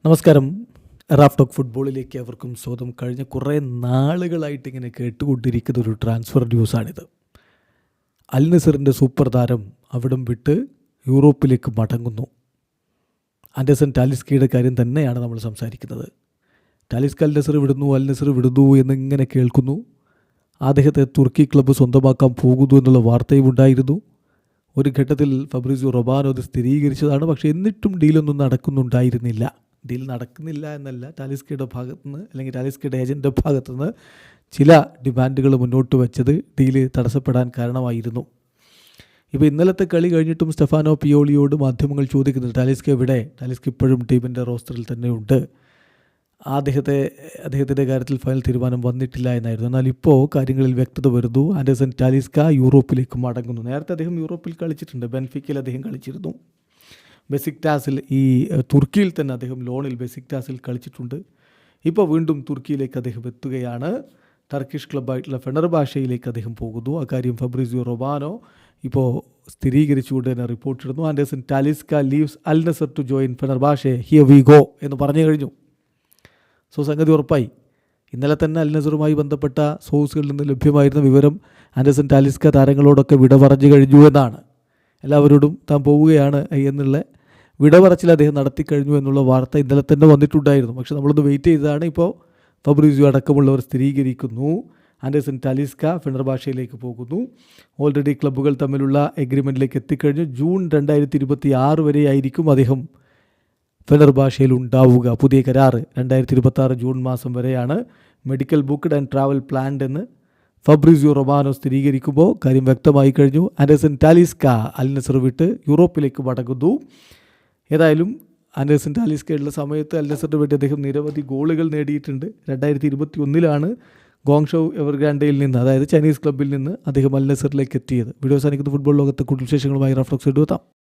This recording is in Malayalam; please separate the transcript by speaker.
Speaker 1: നമസ്കാരം. റാഫ് ടോക്ക് ഫുട്ബോളിലേക്ക് അവർക്കും സ്വാഗതം. കഴിഞ്ഞ കുറേ നാളുകളായിട്ട് ഇങ്ങനെ കേട്ടുകൊണ്ടിരിക്കുന്ന ഒരു ട്രാൻസ്ഫർ ന്യൂസാണിത്. അൽ നസറിൻ്റെ സൂപ്പർ താരം അവിടം വിട്ട് യൂറോപ്പിലേക്ക് മടങ്ങുന്നു. ആൻഡേഴ്സൺ ടാലിസ്കയുടെ കാര്യം തന്നെയാണ് നമ്മൾ സംസാരിക്കുന്നത്. ടാലിസ്ക അൽ നസർ വിടുന്നു എന്നിങ്ങനെ കേൾക്കുന്നു. അദ്ദേഹത്തെ തുർക്കി ക്ലബ്ബ് സ്വന്തമാക്കാൻ പോകുന്നു എന്നുള്ള വാർത്തയും ഉണ്ടായിരുന്നു. ഒരു ഘട്ടത്തിൽ ഫബ്രിസിയോ റൊമാനോ അത് സ്ഥിരീകരിച്ചതാണ്. പക്ഷേ എന്നിട്ടും ഡീലൊന്നും നടക്കുന്നുണ്ടായിരുന്നില്ല. ഡീൽ നടക്കുന്നില്ല എന്നല്ല, ടാലിസ്കയുടെ ഭാഗത്തുനിന്ന് അല്ലെങ്കിൽ ടാലിസ്കയുടെ ഏജൻറ്റിൻ്റെ ഭാഗത്തുനിന്ന് ചില ഡിമാൻഡുകൾ മുന്നോട്ട് വെച്ചത് ഡീല് തടസ്സപ്പെടാൻ കാരണമായിരുന്നു. ഇപ്പോൾ ഇന്നലത്തെ കളി കഴിഞ്ഞിട്ടും സ്റ്റെഫാനോ പിയോളിയോട് മാധ്യമങ്ങൾ ചോദിക്കുന്നത് ടാലിസ്ക എവിടെ? ടാലിസ്ക ഇപ്പോഴും ടീമിൻ്റെ റോസ്റ്ററിൽ തന്നെയുണ്ട്. അദ്ദേഹത്തിൻ്റെ കാര്യത്തിൽ ഫൈനൽ തീരുമാനം വന്നിട്ടില്ല എന്നായിരുന്നു. എന്നാൽ ഇപ്പോൾ കാര്യങ്ങളിൽ വ്യക്തത വരുന്നു. ആൻഡേഴ്സൺ ടാലിസ്ക യൂറോപ്പിലേക്ക് മടങ്ങുന്നു. നേരത്തെ അദ്ദേഹം യൂറോപ്പിൽ കളിച്ചിട്ടുണ്ട്. ബെൻഫിക്കയിൽ അദ്ദേഹം കളിച്ചിരുന്നു. ബെസിക്ടാസിൽ തുർക്കിയിൽ തന്നെ അദ്ദേഹം ലോണിൽ ബെസിക്ടാസിൽ കളിച്ചിട്ടുണ്ട്. ഇപ്പോൾ വീണ്ടും തുർക്കിയിലേക്ക് അദ്ദേഹം എത്തുകയാണ്. ടർക്കിഷ് ക്ലബ്ബായിട്ടുള്ള ഫെനർബാഷയിലേക്ക് അദ്ദേഹം പോകുന്നു. അക്കാര്യം ഫബ്രിസിയോ റൊമാനോ ഇപ്പോൾ സ്ഥിരീകരിച്ചുകൊണ്ട് തന്നെ റിപ്പോർട്ടിടുന്നു. Anderson Talisca leaves Al Nassr to join Fenerbahce, here we go എന്ന് പറഞ്ഞു കഴിഞ്ഞു. സോ സംഗതി ഉറപ്പായി. ഇന്നലെ തന്നെ അൽ നസറുമായി ബന്ധപ്പെട്ട സോഴ്സുകളിൽ നിന്ന് ലഭ്യമായിരുന്ന വിവരം ആൻഡേഴ്സൺ ടാലിസ്ക താരങ്ങളോടൊക്കെ വിട പറഞ്ഞു കഴിഞ്ഞു എന്നാണ്. എല്ലാവരോടും താൻ പോവുകയാണ് എന്നുള്ള വിടപറച്ചിൽ അദ്ദേഹം നടത്തിക്കഴിഞ്ഞു എന്നുള്ള വാർത്ത ഇന്നലെ തന്നെ വന്നിട്ടുണ്ടായിരുന്നു. പക്ഷേ നമ്മളൊന്ന് വെയിറ്റ് ചെയ്തതാണ്. ഇപ്പോൾ ഫബ്രിസിയോ അടക്കമുള്ളവർ സ്ഥിരീകരിക്കുന്നു. ആൻഡേഴ്സൺ ടാലിസ്ക ഫെനർബാഷയിലേക്ക് പോകുന്നു. ഓൾറെഡി ക്ലബ്ബുകൾ തമ്മിലുള്ള എഗ്രിമെൻറ്റിലേക്ക് എത്തിക്കഴിഞ്ഞു. ജൂൺ 2026 വരെ ആയിരിക്കും അദ്ദേഹം ഫെനർബാഷയിൽ ഉണ്ടാവുക. പുതിയ കരാർ 2026 ജൂൺ മാസം വരെയാണ്. Medical booked and travel planned എന്ന് ഫബ്രിസിയോ റൊമാനോ സ്ഥിരീകരിക്കുമ്പോൾ കാര്യം വ്യക്തമായി കഴിഞ്ഞു. ആൻഡേഴ്സൺ ടാലിസ്ക അൽ നസർ വിട്ട് യൂറോപ്പിലേക്ക് മടങ്ങുന്നു. ഏതായാലും ആൻഡേഴ്സൺ ടാലിസ്കയുള്ള സമയത്ത് അൽ നസറിന് വേണ്ടി അദ്ദേഹം നിരവധി ഗോളുകൾ നേടിയിട്ടുണ്ട്. 2021 ഗോങ്ഷൗ എവർഗ്രാൻഡയിൽ നിന്ന്, അതായത് ചൈനീസ് ക്ലബ്ബിൽ നിന്ന് അദ്ദേഹം അൽ നസറിലേക്ക് എത്തിയത്. വീഡിയോ സാധിക്കുന്ന ഫുട്ബോൾ ലോകത്തെ കൂടുതൽ വിശേഷങ്ങളുമായി റാഫ് ടോക്സ് എത്താം.